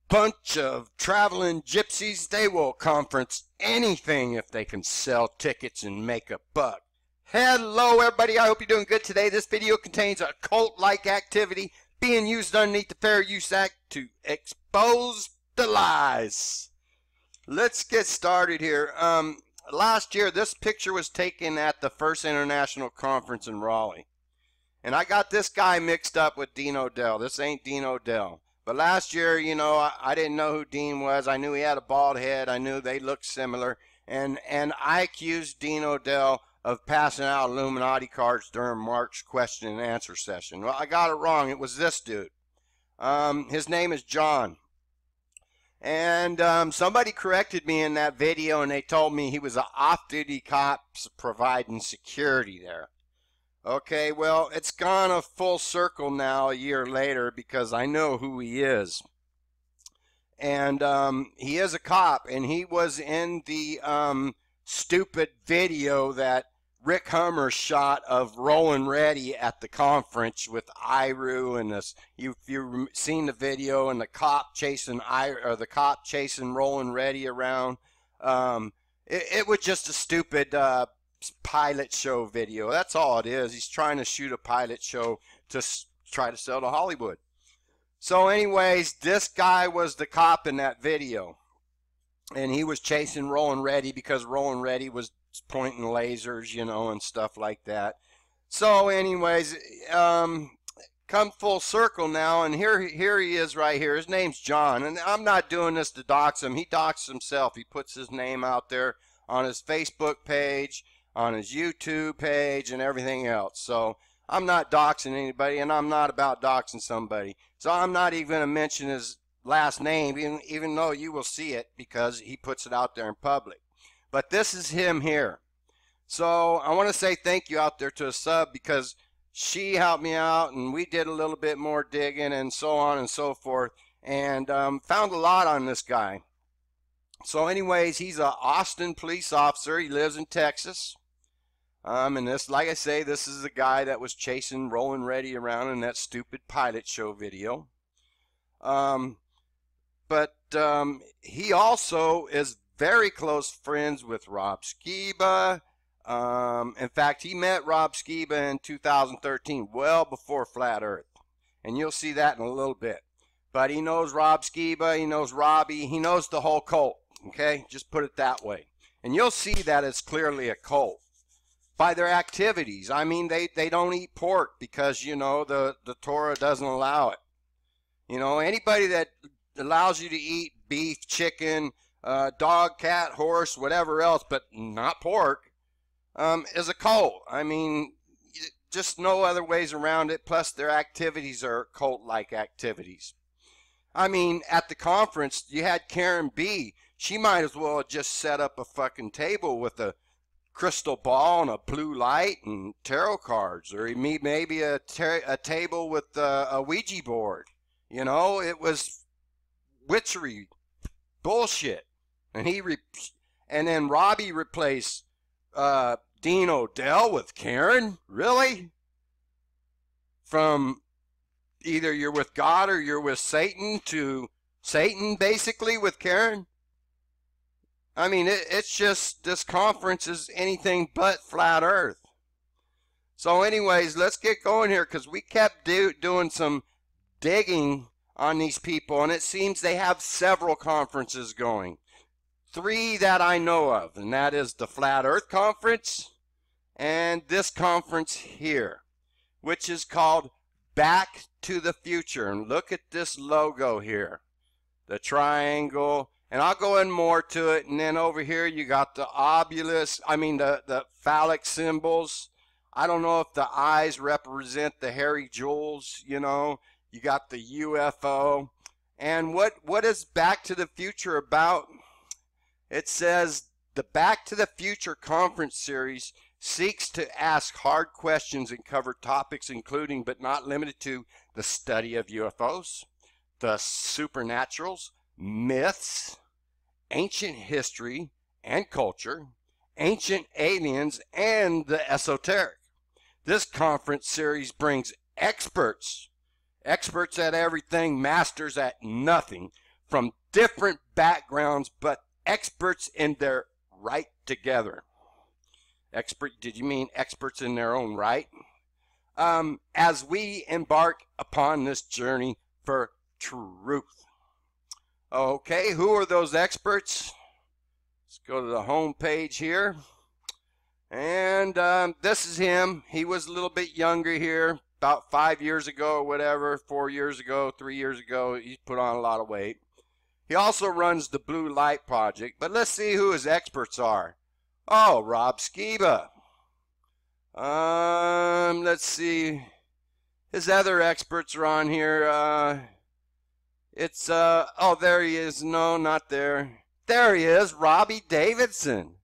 bunch of traveling gypsies. They will conference anything if they can sell tickets and make a buck. Hello everybody, I hope you're doing good today. This video contains a cult-like activity being used underneath the Fair Use Act to expose the lies. Let's get started here. Last year this picture was taken at the First International Conference in Raleigh. And I got this guy mixed up with Dean O'Dell. This ain't Dean O'Dell. But last year, you know, I didn't know who Dean was. I knew he had a bald head. I knew they looked similar. And I accused Dean O'Dell of passing out Illuminati cards during Mark's question and answer session. Well, I got it wrong. It was this dude. His name is John. And somebody corrected me in that video, and they told me he was an off-duty cop providing security there. Okay, well, it's gone a full circle now a year later because I know who he is. And he is a cop, and he was in the stupid video that Rick Hummer shot of Rolling Ready at the conference with Iru and this. You've seen the video and the cop chasing Rolling Ready around. It was just a stupid pilot show video. That's all it is. He's trying to shoot a pilot show to try to sell to Hollywood. So anyways, this guy was the cop in that video, and he was chasing Rolling Ready because Rolling Ready was pointing lasers, you know, and stuff like that. So anyways, come full circle now, and here he is right here. His name's John, and I'm not doing this to dox him. He doxes himself. He puts his name out there on his Facebook page, on his YouTube page, and everything else. So I'm not doxing anybody, and I'm not about doxing somebody. So I'm not even going to mention his last name, even though you will see it because he puts it out there in public. But this is him here. So I want to say thank you out there to a sub because she helped me out, and we did a little bit more digging and so on and so forth, and found a lot on this guy. So anyways, he's an Austin police officer. He lives in Texas. And this, like I say, this is the guy that was chasing Rolling Ready around in that stupid pilot show video. But he also is very close friends with Rob Skiba. In fact, he met Rob Skiba in 2013, well before Flat Earth. And you'll see that in a little bit. But he knows Rob Skiba, he knows Robbie, he knows the whole cult. Okay, just put it that way. And you'll see that it's clearly a cult by their activities. I mean, they don't eat pork because, you know, the Torah doesn't allow it. You know, anybody that allows you to eat beef, chicken, dog, cat, horse, whatever else, but not pork, is a cult. I mean, just no other ways around it. Plus, their activities are cult-like activities. I mean, at the conference, you had Karen B. She might as well have just set up a fucking table with a crystal ball and a blue light and tarot cards, or maybe a table with a Ouija board. You know, it was witchery bullshit. And then Robbie replaced Dean O'Dell with Karen. Really? From either you're with God or you're with Satan to Satan, basically, with Karen. I mean, it's just, this conference is anything but flat earth. So anyways, let's get going here because we kept doing some digging on these people, and it seems they have several conferences going. 3 that I know of, and that is the Flat Earth Conference and this conference here, which is called Back to the Future. And look at this logo here, the triangle. And I'll go in more to it. And then over here you got the the phallic symbols. I don't know if the eyes represent the hairy jewels, you know. You got the UFO. And what is Back to the Future about? It says the Back to the Future conference series seeks to ask hard questions and cover topics including but not limited to the study of UFOs, the supernaturals, myths, ancient history and culture, ancient aliens, and the esoteric. This conference series brings experts at everything, masters at nothing, from different backgrounds, but experts in their right together. Expert, did you mean experts in their own right? As we embark upon this journey for truth. Okay, who are those experts? Let's go to the home page here. And this is him. He was a little bit younger here, about 5 years ago or whatever, 4 years ago, 3 years ago. He's put on a lot of weight. He also runs the Blue Light Project, but let's see who his experts are. Oh, Rob Skiba. Let's see. His other experts are on here. Oh, there he is. No, not there. There he is, Robbie Davidson.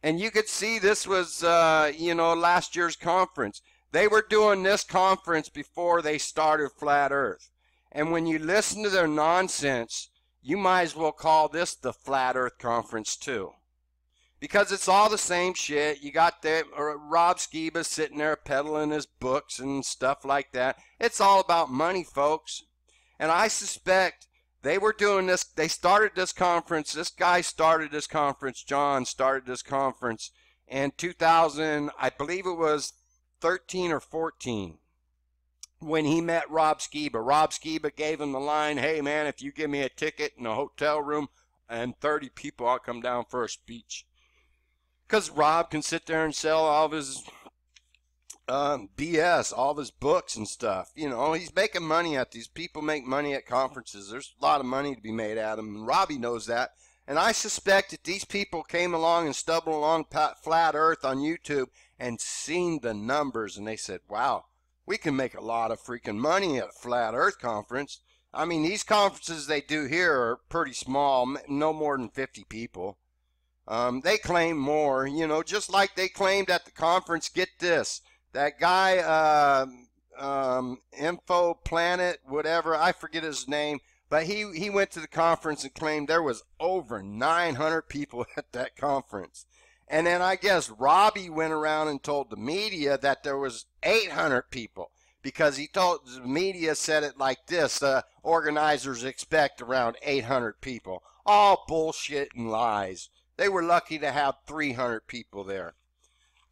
And you could see this was, last year's conference. They were doing this conference before they started Flat Earth. And when you listen to their nonsense, you might as well call this the Flat Earth Conference too. Because it's all the same shit. You got Rob Skiba sitting there peddling his books and stuff like that. It's all about money, folks. And I suspect they were doing this. They started this conference. This guy started this conference. John started this conference in 2000, I believe it was 13 or 14, when he met Rob Skiba. Rob Skiba gave him the line, hey, man, if you give me a ticket in a hotel room and 30 people, I'll come down for a speech. Because Rob can sit there and sell all of his BS, all of his books and stuff. You know, he's making money at these. People make money at conferences. There's a lot of money to be made at them, and Robbie knows that. And I suspect that these people came along and stumbled along Flat Earth on YouTube and seen the numbers, and they said, wow, we can make a lot of freaking money at a Flat Earth conference. I mean, these conferences they do here are pretty small, no more than 50 people. They claim more, you know, just like they claimed at the conference. Get this, that guy, Info Planet, whatever, I forget his name, but he went to the conference and claimed there was over 900 people at that conference. And then I guess Robbie went around and told the media that there was 800 people, because he told the media, said it like this, organizers expect around 800 people. All bullshit and lies. They were lucky to have 300 people there.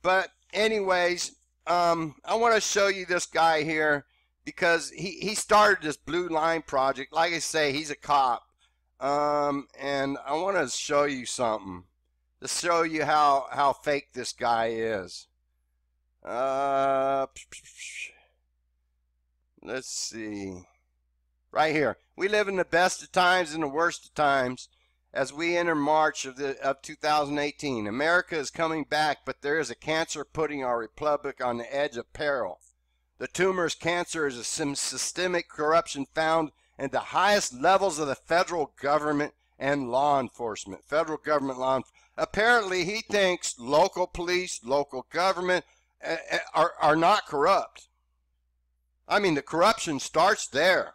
But anyways, I want to show you this guy here, because he started this Blue Line Project. Like I say, he's a cop. And I want to show you something to show you how fake this guy is. Let's see. Right here. We live in the best of times and the worst of times as we enter March of 2018. America is coming back, but there is a cancer putting our republic on the edge of peril. The tumor's cancer is a systemic corruption found in the highest levels of the federal government and law enforcement. Federal government law enforcement. Apparently, he thinks local police, local government are not corrupt. I mean, the corruption starts there.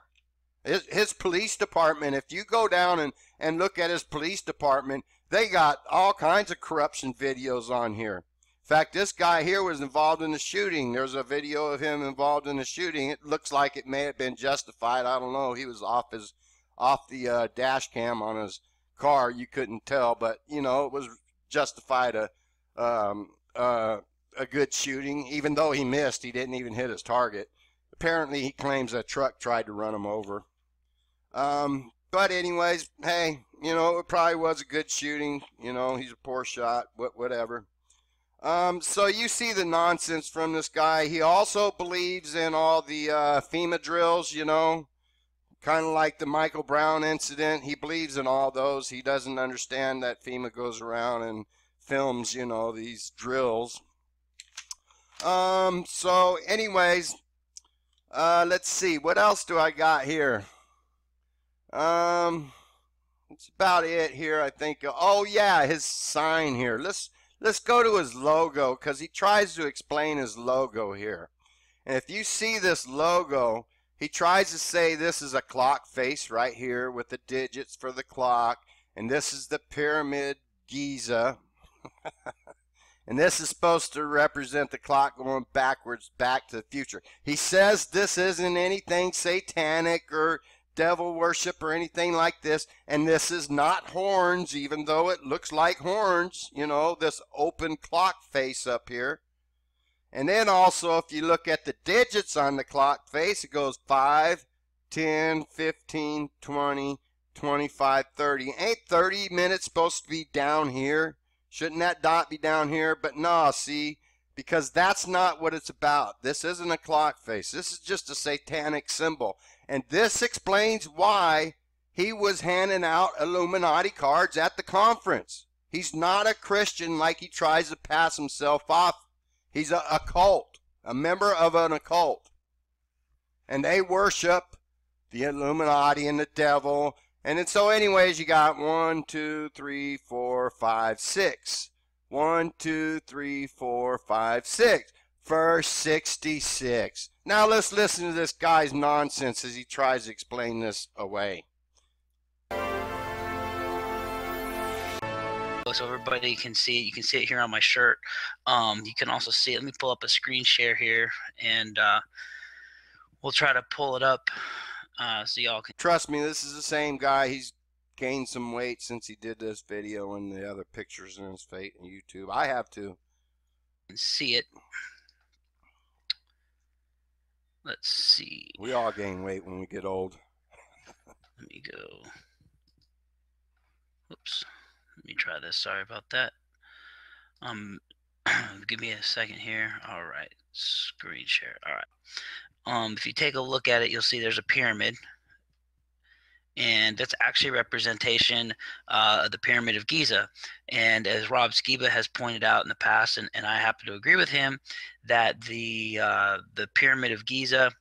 His police department, if you go down and look at his police department, they got all kinds of corruption videos on here. In fact, this guy here was involved in the shooting. There's a video of him involved in the shooting. It looks like it may have been justified. I don't know. He was off the dash cam on his car. You couldn't tell, but you know, it was justified a good shooting. Even though he missed, he didn't even hit his target. Apparently, he claims a truck tried to run him over. But anyways, hey, you know, it probably was a good shooting. You know, he's a poor shot, whatever. So you see the nonsense from this guy. He also believes in all the FEMA drills, you know, kind of like the Michael Brown incident. He believes in all those. He doesn't understand that FEMA goes around and films, you know, these drills. So anyways, let's see, what else do I got here? That's about it here, I think. Oh yeah, his sign here. Let's go to his logo, because he tries to explain his logo here. And if you see this logo, he tries to say this is a clock face right here with the digits for the clock, and this is the Pyramid Giza. And this is supposed to represent the clock going backwards, back to the future. He says this isn't anything satanic or devil worship or anything like this. And this is not horns, even though it looks like horns, you know, this open clock face up here. And then also, if you look at the digits on the clock face, it goes 5, 10, 15, 20, 25, 30. Ain't 30 minutes supposed to be down here? Shouldn't that dot be down here? But no, see, because that's not what it's about. This isn't a clock face. This is just a satanic symbol. And this explains why he was handing out Illuminati cards at the conference. He's not a Christian like he tries to pass himself off. He's a cult, a member of an occult. And they worship the Illuminati and the devil. And then so anyways, you got 1, 2, 3, 4, 5, 6. 1, 2, 3, 4, 5, 6. Verse 66. Now let's listen to this guy's nonsense as he tries to explain this away. So everybody can see it. You can see it here on my shirt. You can also see it. Let me pull up a screen share here, and we'll try to pull it up so y'all can. Trust me, this is the same guy. He's gained some weight since he did this video and the other pictures in his face on YouTube. I have to See it. Let's see. We all gain weight when we get old. Let me go. Oops. Let me try this. Sorry about that. Give me a second here. All right. Screen share. All right. If you take a look at it, you'll see there's a pyramid. And that's actually a representation of the Pyramid of Giza. And as Rob Skiba has pointed out in the past, and I happen to agree with him, that the Pyramid of Giza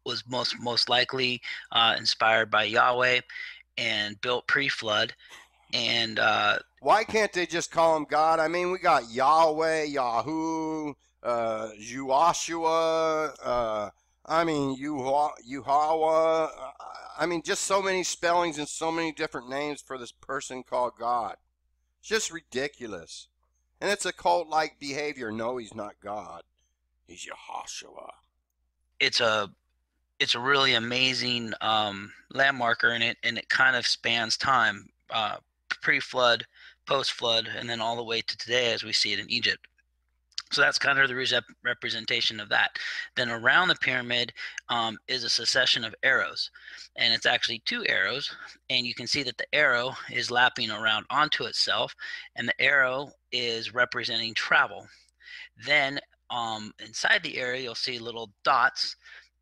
was most likely inspired by Yahweh and built pre-flood. And why can't they just call him God? I mean, we got Yahweh, Yahoo, Yuashua, I mean, Yuhawa. I mean, just so many spellings and so many different names for this person called God. It's just ridiculous. And it's a cult-like behavior. No, he's not God. He's Yehoshua. It's a really amazing landmarker, and it kind of spans time, pre-flood, post-flood, and then all the way to today as we see it in Egypt. So that's kind of the representation of that. Then around the pyramid is a succession of arrows, and it's actually 2 arrows, and you can see that the arrow is lapping around onto itself, and the arrow is representing travel. Then inside the arrow, you'll see little dots,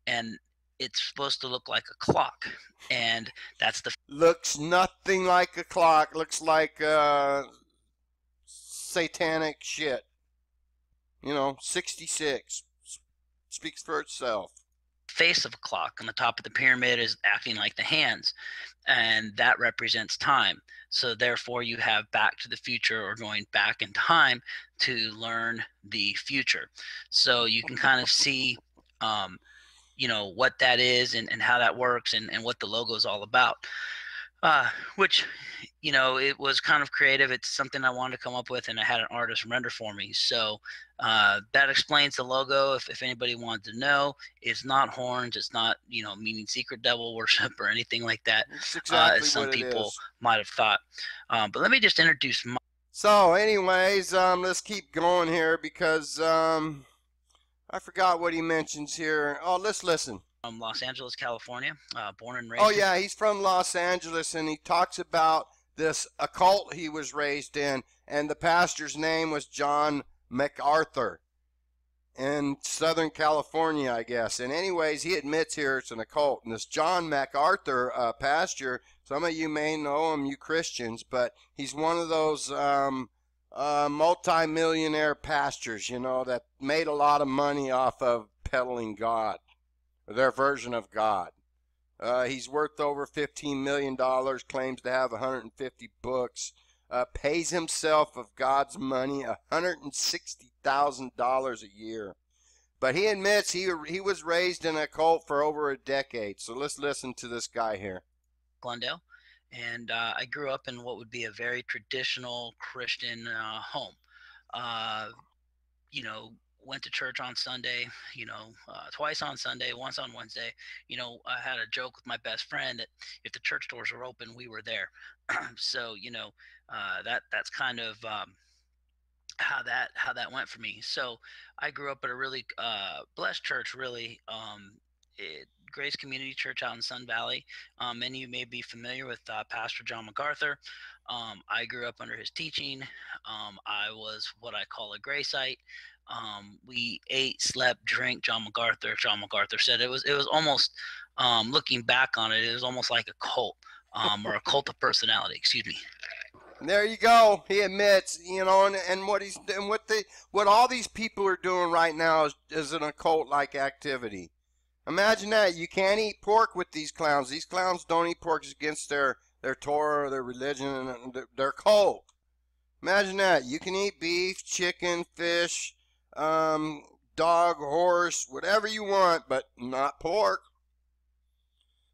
and it's supposed to look like a clock, and that's the... Looks nothing like a clock. Looks like satanic shit. You know, 66 speaks for itself. Face of a clock on the top of the pyramid is acting like the hands, and that represents time. So therefore you have Back to the Future, or going back in time to learn the future. So you can kind of see you know, what that is and how that works, and what the logo is all about. Which, you know, it was kind of creative. It's something I wanted to come up with, and I had an artist render for me. So that explains the logo. If anybody wanted to know, it's not horns. It's not, you know, meaning secret devil worship or anything like that. It's exactly as some what it people is. might have thought. But let me just introduce my... So anyways, let's keep going here, because I forgot what he mentions here. Oh, let's listen. From Los Angeles, California, born and raised. Oh yeah, he's from Los Angeles, and he talks about this occult he was raised in, and the pastor's name was John MacArthur in Southern California, I guess. And anyways, he admits here it's an occult. And this John MacArthur pastor, some of you may know him, you Christians, but he's one of those multi-millionaire pastors, you know, that made a lot of money off of peddling God, their version of God. He's worth over $15 million, claims to have 150 books, pays himself of God's money $160,000 a year. But he admits he was raised in a cult for over a decade. So let's listen to this guy here. Glendale. And I grew up in what would be a very traditional Christian home. You know, went to church on Sunday, twice on Sunday, once on Wednesday. I had a joke with my best friend that if the church doors were open, we were there. So, that's kind of how that went for me. So I grew up at a really blessed church, really. Grace Community Church out in Sun Valley. Many of you may be familiar with Pastor John MacArthur. I grew up under his teaching. I was what I call a Graceite. We ate, slept, drank John MacArthur. John MacArthur said it was almost, looking back on it, it was almost like a cult, or a cult of personality. Excuse me. There you go. He admits, and what he's doing, what all these people are doing right now is an occult-like activity. Imagine that. You can't eat pork with these clowns. These clowns don't eat pork. It's against their Torah or their religion and their cult. Imagine that. You can eat beef, chicken, fish, dog, horse, whatever you want, but not pork.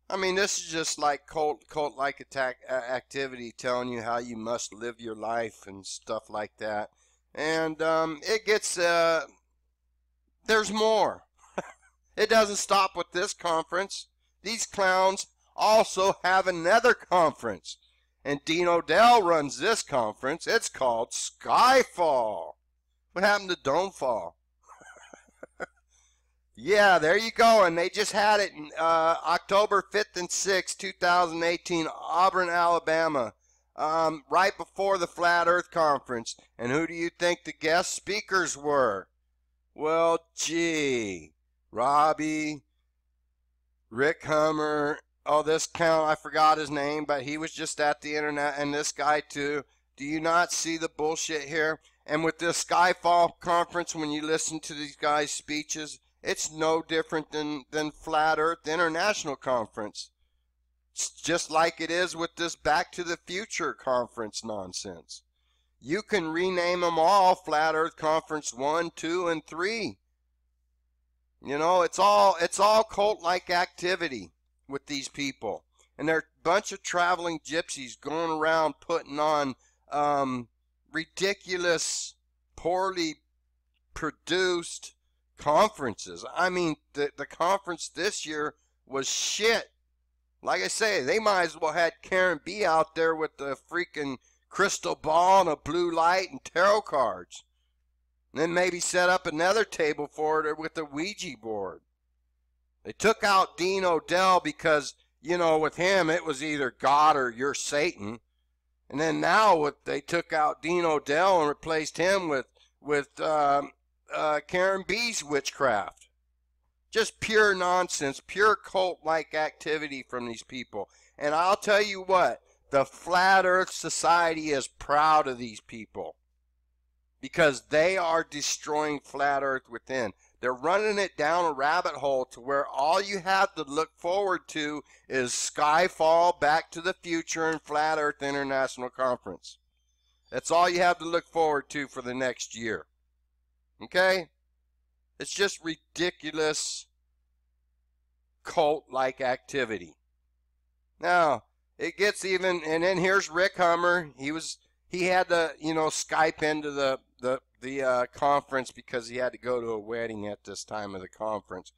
I mean, this is just like cult-like activity, telling you how you must live your life and stuff like that. And it gets, there's more. It doesn't stop with this conference. These clowns also have another conference. And Dean Odell runs this conference. It's called Skyfall. What happened to Domefall? Yeah, there you go. And they just had it October 5th and 6th, 2018, Auburn, Alabama, right before the Flat Earth Conference. And who do you think the guest speakers were? Well, gee, Robbie, Rick Hummer, this count, I forgot his name, but he was just at the internet, and this guy too. Do you not see the bullshit here? And with this Skyfall Conference, when you listen to these guys' speeches, it's no different than Flat Earth International Conference. It's just like it is with this Back to the Future Conference nonsense. You can rename them all Flat Earth Conference 1, 2, and 3. It's all cult-like activity with these people. And they're a bunch of traveling gypsies going around putting on ridiculous, poorly produced conferences. I mean, the conference this year was shit. Like I say, they might as well had Karen B out there with the freaking crystal ball and a blue light and tarot cards. And then maybe set up another table for it with a Ouija board. They took out Dean Odell because, with him it was either God or you're Satan. And then now they took out Dean Odell and replaced him with Karen B's witchcraft. Just pure nonsense, pure cult-like activity from these people. And I'll tell you what, the Flat Earth Society is proud of these people because they are destroying Flat Earth within. They're running it down a rabbit hole to where all you have to look forward to is Skyfall, Back to the Future, and Flat Earth International Conference. That's all you have to look forward to for the next year. Okay? It's just ridiculous cult-like activity. Now, it gets even, and then here's Rick Hummer. He had to, Skype into the conference because he had to go to a wedding at this time of the conference.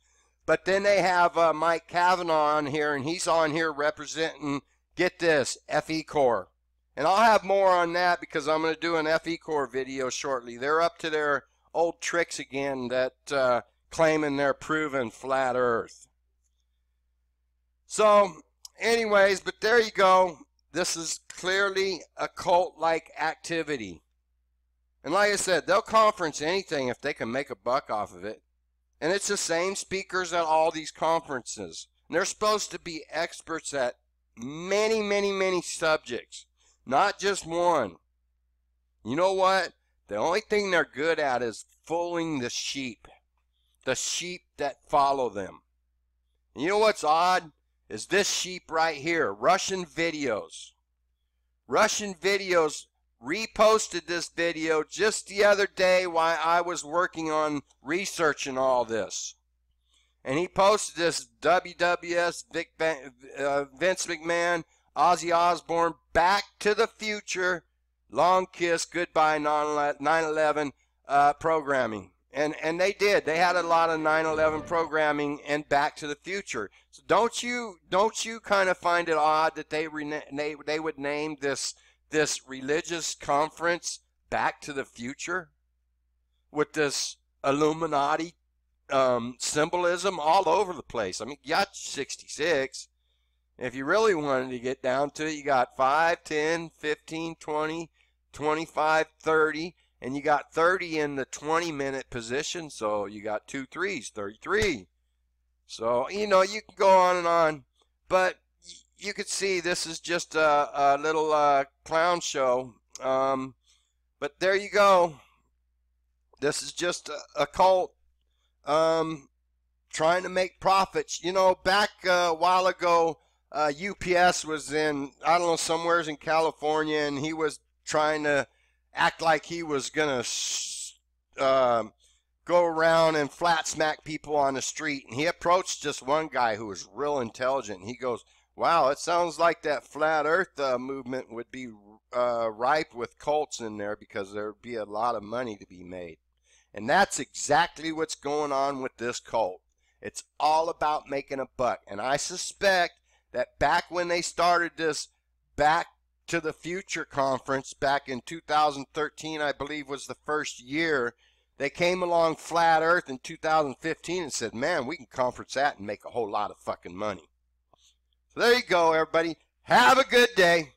But then they have Mike Kavanaugh on here, and he's on here representing, get this, FE Corps. And I'll have more on that because I'm going to do an FE Corps video shortly. They're up to their old tricks again, that claiming they're proven flat Earth. So, anyways, but there you go. This is clearly a cult-like activity. And like I said, they'll conference anything if they can make a buck off of it. And it's the same speakers at all these conferences. And they're supposed to be experts at many, many, many subjects. Not just one. You know what? The only thing they're good at is fooling the sheep. The sheep that follow them. And you know what's odd? Is this sheep right here. Russian videos. Russian videos reposted this video just the other day while I was working on researching all this. And he posted this WWS Vince McMahon, Ozzy Osbourne, Back to the Future, Long Kiss, Goodbye 9/11 programming. And they did. They had a lot of 9/11 programming and Back to the Future. So don't you kind of find it odd that they would name this religious conference Back to the Future with this Illuminati symbolism all over the place? I mean, you got 66. If you really wanted to get down to it, you got 5, 10, 15, 20, 25, 30. And you got 30 in the 20-minute position, so you got 2 3s, 33. So, you know, you can go on and on. But you could see this is just a little clown show. But there you go. This is just a cult trying to make profits. You know, back a while ago, UPS was in, I don't know, somewheres in California, and he was trying to act like he was going to go around and flat smack people on the street. And he approached just one guy who was real intelligent. And he goes, wow, it sounds like that flat earth movement would be ripe with cults in there because there would be a lot of money to be made. And that's exactly what's going on with this cult. It's all about making a buck. And I suspect that back when they started this Back to the Future conference back in 2013, I believe was the first year, they came along flat earth in 2015 and said, man, we can conference that and make a whole lot of fucking money. So there you go, everybody. Have a good day.